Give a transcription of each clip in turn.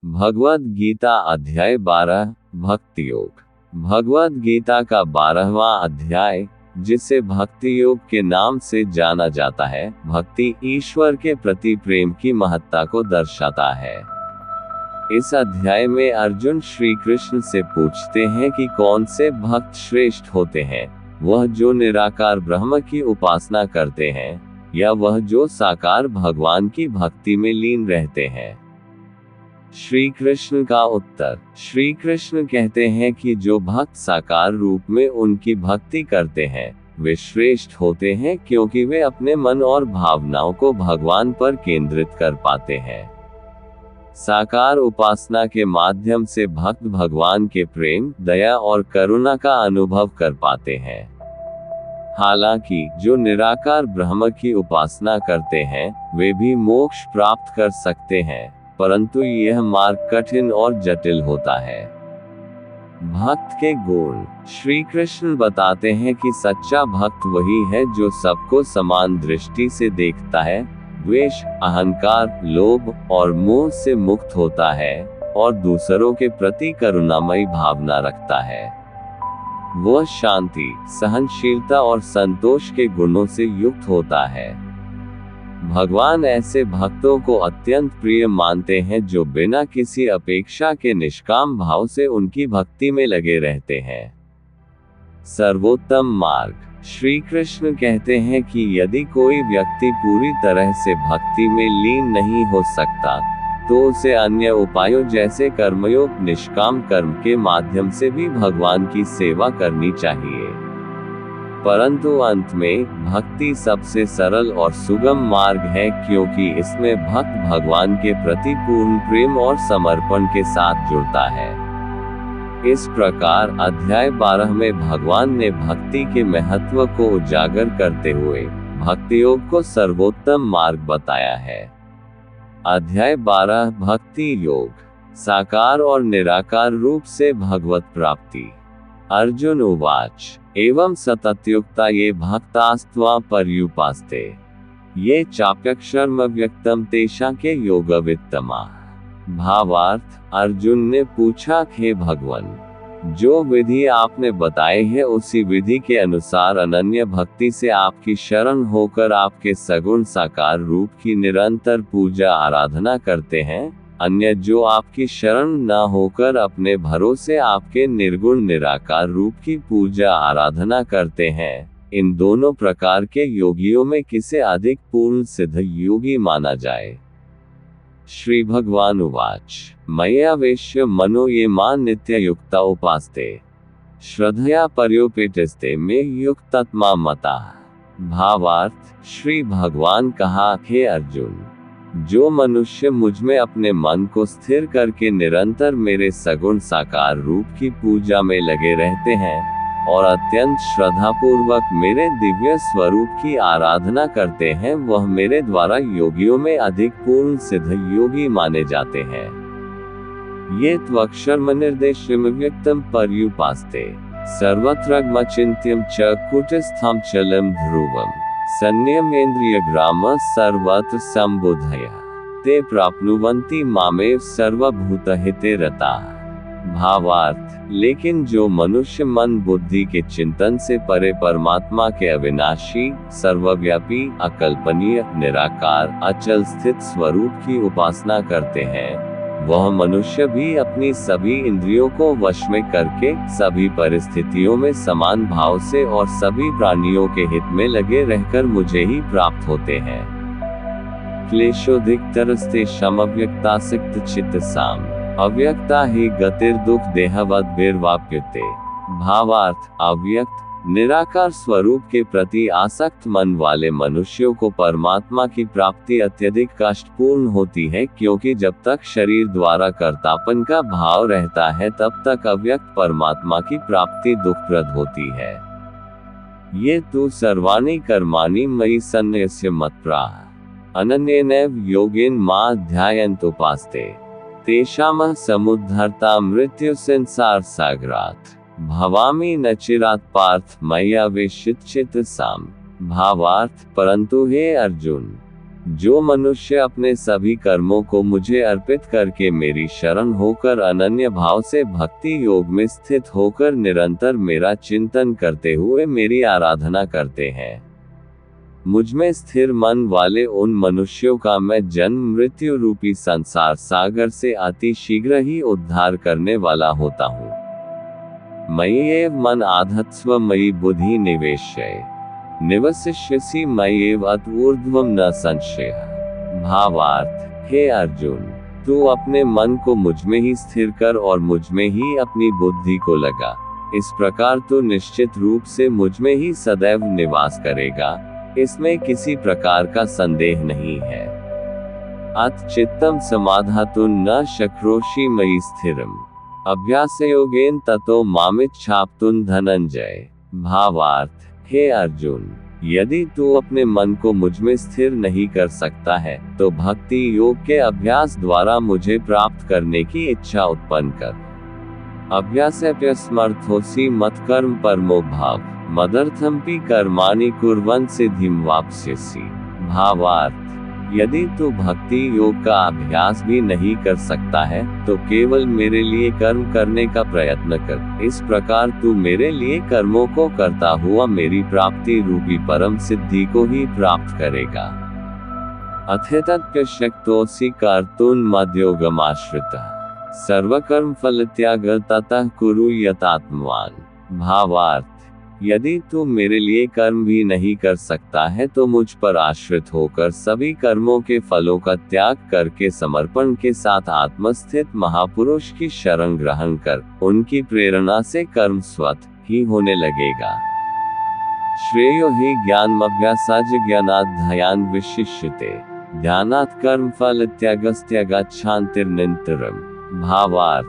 भगवद गीता अध्याय 12 भक्ति योग। भगवद गीता का 12वां अध्याय, जिसे भक्ति योग के नाम से जाना जाता है, भक्ति ईश्वर के प्रति प्रेम की महत्ता को दर्शाता है। इस अध्याय में अर्जुन श्री कृष्ण से पूछते हैं कि कौन से भक्त श्रेष्ठ होते हैं, वह जो निराकार ब्रह्म की उपासना करते हैं या वह जो साकार भगवान की भक्ति में लीन रहते हैं। श्री कृष्ण का उत्तर। श्री कृष्ण कहते हैं कि जो भक्त साकार रूप में उनकी भक्ति करते हैं वे श्रेष्ठ होते हैं, क्योंकि वे अपने मन और भावनाओं को भगवान पर केंद्रित कर पाते हैं। साकार उपासना के माध्यम से भक्त भगवान के प्रेम, दया और करुणा का अनुभव कर पाते हैं। हालांकि जो निराकार ब्रह्म की उपासना करते हैं वे भी मोक्ष प्राप्त कर सकते हैं, परंतु यह मार्ग कठिन और जटिल होता है। भक्त के गुण। श्री कृष्ण बताते हैं कि सच्चा भक्त वही है जो सबको समान दृष्टि से देखता है, द्वेष, अहंकार, लोभ और मोह से मुक्त होता है और दूसरों के प्रति करुणामयी भावना रखता है। वह शांति, सहनशीलता और संतोष के गुणों से युक्त होता है। भगवान ऐसे भक्तों को अत्यंत प्रिय मानते हैं जो बिना किसी अपेक्षा के निष्काम भाव से उनकी भक्ति में लगे रहते हैं। सर्वोत्तम मार्ग। श्री कृष्ण कहते हैं कि यदि कोई व्यक्ति पूरी तरह से भक्ति में लीन नहीं हो सकता तो उसे अन्य उपायों जैसे कर्मयोग, निष्काम कर्म के माध्यम से भी भगवान की सेवा करनी चाहिए। परंतु अंत में भक्ति सबसे सरल और सुगम मार्ग है, क्योंकि इसमें भक्त भगवान के प्रति पूर्ण प्रेम और समर्पण के साथ जुड़ता है। इस प्रकार अध्याय 12 में भगवान ने भक्ति के महत्व को उजागर करते हुए भक्ति योग को सर्वोत्तम मार्ग बताया है। अध्याय 12 भक्ति योग। साकार और निराकार रूप से भगवत प्राप्ति। अर्जुन उवाच एवं सततयुक्ता ये भक्तास्त्वां पर्युपास्ते ये चाप्यक्षरम व्यक्तम तेषां के योगवित्तमा। भावार्थ। अर्जुन ने पूछा, हे भगवान, जो विधि आपने बताई है उसी विधि के अनुसार अनन्य भक्ति से आपकी शरण होकर आपके सगुण साकार रूप की निरंतर पूजा आराधना करते हैं, अन्य जो आपकी शरण न होकर अपने भरोसे आपके निर्गुण निराकार रूप की पूजा आराधना करते हैं, इन दोनों प्रकार के योगियों में किसे अधिक पूर्ण सिद्ध योगी माना जाए। श्री भगवान उवाच मय्यावेश्य मनो ये मां नित्य युक्ता उपास्ते श्रद्धया पर्योपेतस्ते में युक्तात्मा मता। भावार्थ। श्री भगवान कहा, हे अर्जुन, जो मनुष्य मुझ में अपने मन को स्थिर करके निरंतर मेरे सगुण साकार रूप की पूजा में लगे रहते हैं और अत्यंत श्रद्धापूर्वक मेरे दिव्य स्वरूप की आराधना करते हैं, वह मेरे द्वारा योगियों में अधिक पूर्ण सिद्ध योगी माने जाते हैं। ये त्वक्षरम निर्देश्यम व्यक्तम पर्युपास्ते सर्वत्रग्म चिन्त्यम च कुटस्थं चलम ध्रुवम संयमेन्द्रिय ग्राम सर्वत्र संबुधय ते प्राप्नुवन्ति मामेव सर्वभूतहिते रताः। भावार्थ। लेकिन जो मनुष्य मन बुद्धि के चिंतन से परे परमात्मा के अविनाशी, सर्वव्यापी, अकल्पनीय, निराकार, अचल स्थित स्वरूप की उपासना करते हैं, वह मनुष्य भी अपनी सभी इंद्रियों को वश में करके सभी परिस्थितियों में समान भाव से और सभी प्राणियों के हित में लगे रहकर मुझे ही प्राप्त होते हैं। क्लेशोधिकतरस्ते समव्यक्तासक्त चित्तसाम अव्यक्ता ही गतिर दुख देहवद विर्वाप्यते। भावार्थ। अव्यक्त, निराकार स्वरूप के प्रति आसक्त मन वाले मनुष्यों को परमात्मा की प्राप्ति अत्यधिक कष्टपूर्ण होती है, क्योंकि जब तक शरीर द्वारा कर्तापन का भाव रहता है तब तक अव्यक्त परमात्मा की प्राप्ति दुखप्रद होती है। ये तु सर्वाणि कर्माणि मयि सन्न्यस्य मत्प्राह अनन्येनैव योगेन मां ध्यायन्त उपास्ते तेषां समुद्धरता मृत्यु संसार सागरात् भवामि न चिरात् पार्थ मय्यावेशित चित्तसाम्। भावार्थ। परंतु हे अर्जुन, जो मनुष्य अपने सभी कर्मों को मुझे अर्पित करके मेरी शरण होकर अनन्य भाव से भक्ति योग में स्थित होकर निरंतर मेरा चिंतन करते हुए मेरी आराधना करते हैं, मुझमें स्थिर मन वाले उन मनुष्यों का मैं जन्म मृत्यु रूपी संसार सागर से अति शीघ्र ही उद्धार करने वाला होता हूँ। मयि एव मन आधत्स्व मयि बुद्धि निवेश्य निवसिष्यसि मय्येव अत ऊर्ध्वं न संशय। भावार्थ, हे अर्जुन, तू अपने मन को मुझमें ही स्थिर कर और मुझमें ही अपनी बुद्धि को लगा। इस प्रकार तू निश्चित रूप से मुझमें ही सदैव निवास करेगा, इसमें किसी प्रकार का संदेह नहीं है। अत चित्तम समाधातुं न शक्रोषि मयि स्थिरम् अभ्यासयोगेन ततो मामिच्छाप्तुं धनंजय। भावार्थ, हे अर्जुन, यदि तू अपने मन को मुझमें स्थिर नहीं कर सकता है तो भक्ति योग के अभ्यास द्वारा मुझे प्राप्त करने की इच्छा उत्पन्न कर। अभ्यासेऽप्यस्मर्थोऽसि मत्कर्म परमो भाव मदर्थमपि कर्माणि कुर्वन् सिद्धिं वाप्स्यसि। भावार्थ, यदि तू भक्ति योग का अभ्यास भी नहीं कर सकता है तो केवल मेरे लिए कर्म करने का प्रयत्न कर। इस प्रकार तू मेरे लिए कर्मों को करता हुआ मेरी प्राप्ति रूपी परम सिद्धि को ही प्राप्त करेगा। अथेतत्शक्तोऽसि कर्तुं मद्योगमाश्रितः सर्वकर्म फल त्याग ततः कुरु यतात्मवान्। भावार्थ, यदि तू मेरे लिए कर्म भी नहीं कर सकता है तो मुझ पर आश्रित होकर सभी कर्मों के फलों का त्याग करके समर्पण के साथ आत्मस्थित महापुरुष की शरण ग्रहण कर उनकी प्रेरणा से कर्म स्वतः ही होने लगेगा। श्रेयो हि ज्ञानमभ्यासाच्च ज्ञानाध्यायान् विशिष्यते ध्यानात् कर्म फल त्यागस्त्यागाच्छान्तिर्निरन्तरम्। भावार्थ,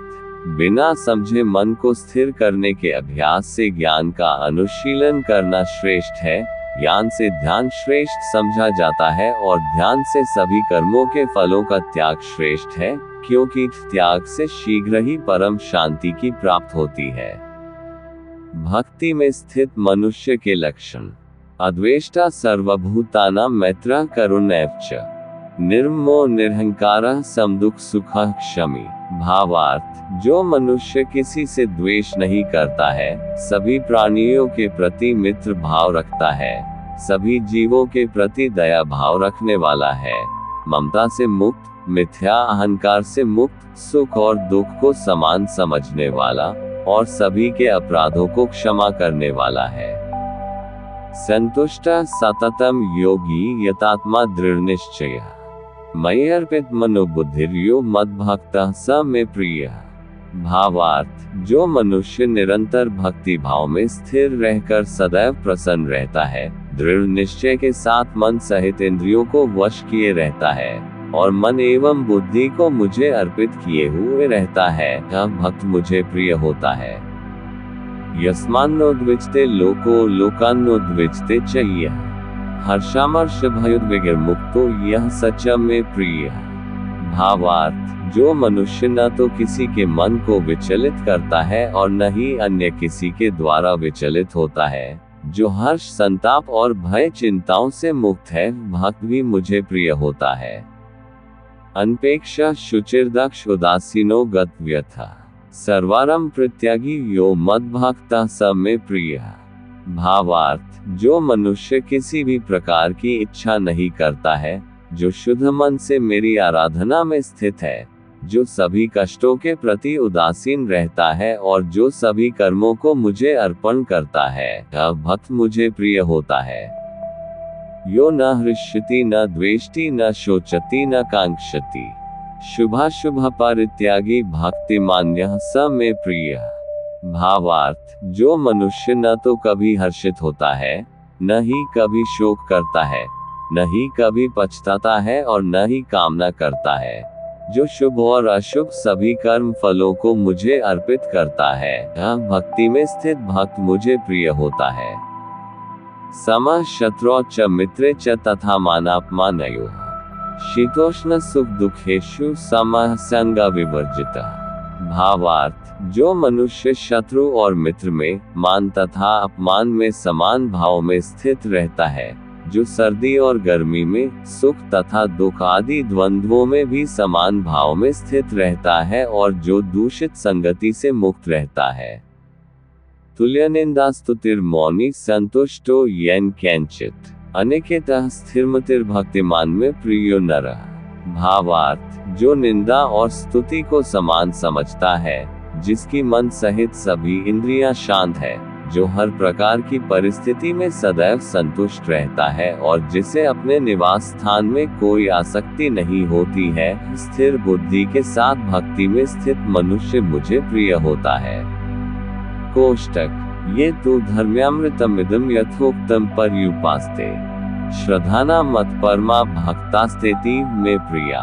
बिना समझे मन को स्थिर करने के अभ्यास से ज्ञान का अनुशीलन करना श्रेष्ठ है। ज्ञान से ध्यान श्रेष्ठ समझा जाता है और ध्यान से सभी कर्मों के फलों का त्याग श्रेष्ठ है, क्योंकि त्याग से शीघ्र ही परम शांति की प्राप्त होती है। भक्ति में स्थित मनुष्य के लक्षण: अद्वेष्टा सर्वभूतानां मैत्रः करुण एव च निर्ममो निरहंकारः समदुःख सुखः क्षमी। भावार्थ, जो मनुष्य किसी से द्वेष नहीं करता है, सभी प्राणियों के प्रति मित्र भाव रखता है, सभी जीवों के प्रति दया भाव रखने वाला है, ममता से मुक्त, मिथ्या अहंकार से मुक्त, सुख और दुख को समान समझने वाला और सभी के अपराधों को क्षमा करने वाला है। संतुष्टः सततम योगी यतात्मा दृढ़ निश्चयः मयि अर्पित मनोबुद्धिर्यो मद्भक्तः स मे प्रियः। भावार्थ, जो मनुष्य निरंतर भक्ति भाव में स्थिर रहकर सदैव प्रसन्न रहता है, दृढ़ निश्चय के साथ मन सहित इंद्रियों को वश किए रहता है और मन एवं बुद्धि को मुझे अर्पित किए हुए रहता है, वह भक्त मुझे प्रिय होता है। यस्मान्नोद्विजते लोको लोकान्नोद्विजते च यः हर्षामर्षभयोद्विग्मुक्तो यः सच मे प्रियः। भावार्थ, जो मनुष्य न तो किसी के मन को विचलित करता है और न ही अन्य किसी के द्वारा विचलित होता है, जो हर्ष संताप और भय चिंताओं से मुक्त है, भक्त भी मुझे प्रिय होता है। अनपेक्षा शुचिर्दक्ष उदासीनो गतव्यथा सर्वारंभ परित्यागी यो मद्भक्तः स मे प्रियः। भावार्थ, जो मनुष्य किसी भी प्रकार की इच्छा नहीं करता है, जो शुद्ध मन से मेरी आराधना में स्थित है, जो सभी कष्टों के प्रति उदासीन रहता है और जो सभी कर्मों को मुझे अर्पण करता है, वह भक्त मुझे प्रिय होता है। यो न हृष्यति न द्वेष्टि न शोचति न कांक्षति शुभाशुभ परित्यागी भक्तिमान्यः स मे प्रियः। भावार्थ, जो मनुष्य न तो कभी हर्षित होता है, न ही कभी शोक करता है, न ही कभी पछताता है और न ही कामना करता है, जो शुभ और अशुभ सभी कर्म फलों को मुझे अर्पित करता है, वह भक्ति में स्थित भक्त मुझे प्रिय होता है। समः शत्रौ च मित्रे च तथा मानापमानयोः शीतोष्ण सुख दुखेषु समः संग विवर्जितः। भावार्थ, जो मनुष्य शत्रु और मित्र में, मान तथा अपमान में समान भाव में स्थित रहता है, जो सर्दी और गर्मी में, सुख तथा दुख आदि द्वंद्वों में भी समान भाव में स्थित रहता है और जो दूषित संगति से मुक्त रहता है। तुल्यनिंदास्तुतिर्मौनी संतुष्टो येन कैंचित अनिकेतः स्थिरमतिर्भक्तिमान में प्रियो नरः। भावार्थ, जो निंदा और स्तुति को समान समझता है, जिसकी मन सहित सभी इंद्रियां शांत है, जो हर प्रकार की परिस्थिति में सदैव संतुष्ट रहता है और जिसे अपने निवास स्थान में कोई आसक्ति नहीं होती है, स्थिर बुद्धि के साथ भक्ति में स्थित मनुष्य मुझे प्रिय होता है। कोष्टक, ये तो धर्म्यामृतमिदं यथोक्तम पर्युपास्ते श्रद्धाना मत परमा भक्तास्तेतीव में प्रिया।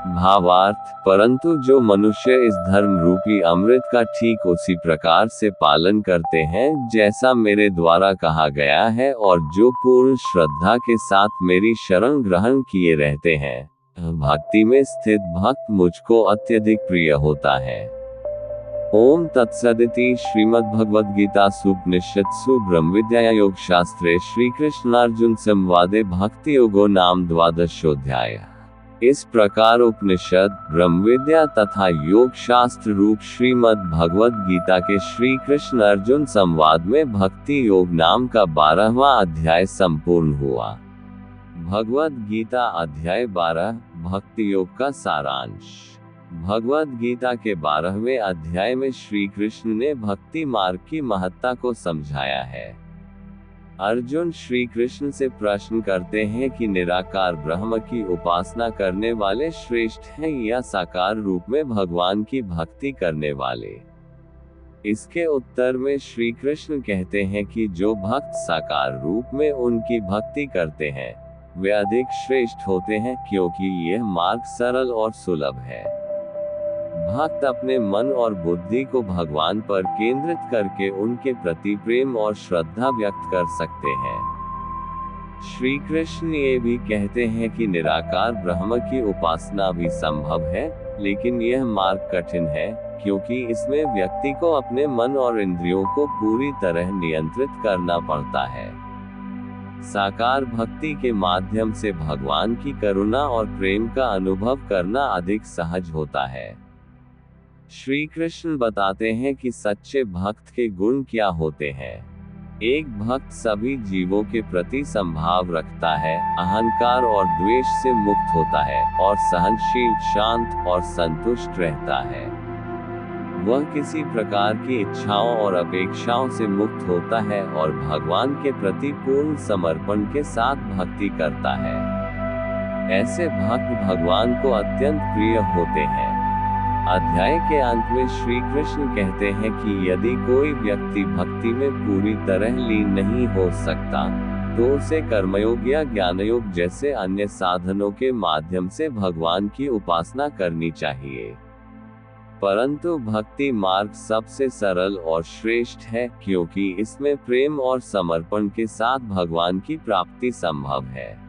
भावार्थ, परंतु जो मनुष्य इस धर्म रूपी अमृत का ठीक उसी प्रकार से पालन करते हैं जैसा मेरे द्वारा कहा गया है और जो पूर्ण श्रद्धा के साथ मेरी शरण ग्रहण किए रहते हैं, भक्ति में स्थित भक्त मुझको अत्यधिक प्रिय होता है। ओम तत्सदिति श्रीमद्भगवद्गीतासु उपनिषत्सु ब्रह्मविद्यायोग शास्त्रे श्रीकृष्णार्जुन संवादे भक्ति योगो नाम 12वाध्याय। इस प्रकार उपनिषद, ब्रह्मविद्या तथा योग शास्त्र रूप श्रीमद् भगवद गीता के श्री कृष्ण अर्जुन संवाद में भक्ति योग नाम का 12वां अध्याय संपूर्ण हुआ। भगवद गीता अध्याय 12, भक्ति योग का सारांश। भगवद गीता के 12वें अध्याय में श्री कृष्ण ने भक्ति मार्ग की महत्ता को समझाया है। अर्जुन श्री कृष्ण से प्रश्न करते हैं कि निराकार ब्रह्म की उपासना करने वाले श्रेष्ठ हैं या साकार रूप में भगवान की भक्ति करने वाले। इसके उत्तर में श्री कृष्ण कहते हैं कि जो भक्त साकार रूप में उनकी भक्ति करते हैं, वे अधिक श्रेष्ठ होते हैं क्योंकि यह मार्ग सरल और सुलभ है। भक्त अपने मन और बुद्धि को भगवान पर केंद्रित करके उनके प्रति प्रेम और श्रद्धा व्यक्त कर सकते हैं। श्री कृष्ण ये भी कहते हैं कि निराकार ब्रह्म की उपासना भी संभव है, लेकिन यह मार्ग कठिन है क्योंकि इसमें व्यक्ति को अपने मन और इंद्रियों को पूरी तरह नियंत्रित करना पड़ता है। साकार भक्ति के माध्यम से भगवान की करुणा और प्रेम का अनुभव करना अधिक सहज होता है। श्री कृष्ण बताते हैं कि सच्चे भक्त के गुण क्या होते हैं। एक भक्त सभी जीवों के प्रति संभाव रखता है, अहंकार और द्वेष से मुक्त होता है और सहनशील, शांत और संतुष्ट रहता है। वह किसी प्रकार की इच्छाओं और अपेक्षाओं से मुक्त होता है और भगवान के प्रति पूर्ण समर्पण के साथ भक्ति करता है। ऐसे भक्त भगवान को अत्यंत प्रिय होते हैं। अध्याय के अंत में श्री कृष्ण कहते हैं कि यदि कोई व्यक्ति भक्ति में पूरी तरह लीन नहीं हो सकता, तो उसे कर्मयोग या ज्ञानयोग जैसे अन्य साधनों के माध्यम से भगवान की उपासना करनी चाहिए। परंतु भक्ति मार्ग सबसे सरल और श्रेष्ठ है क्योंकि इसमें प्रेम और समर्पण के साथ भगवान की प्राप्ति संभव है।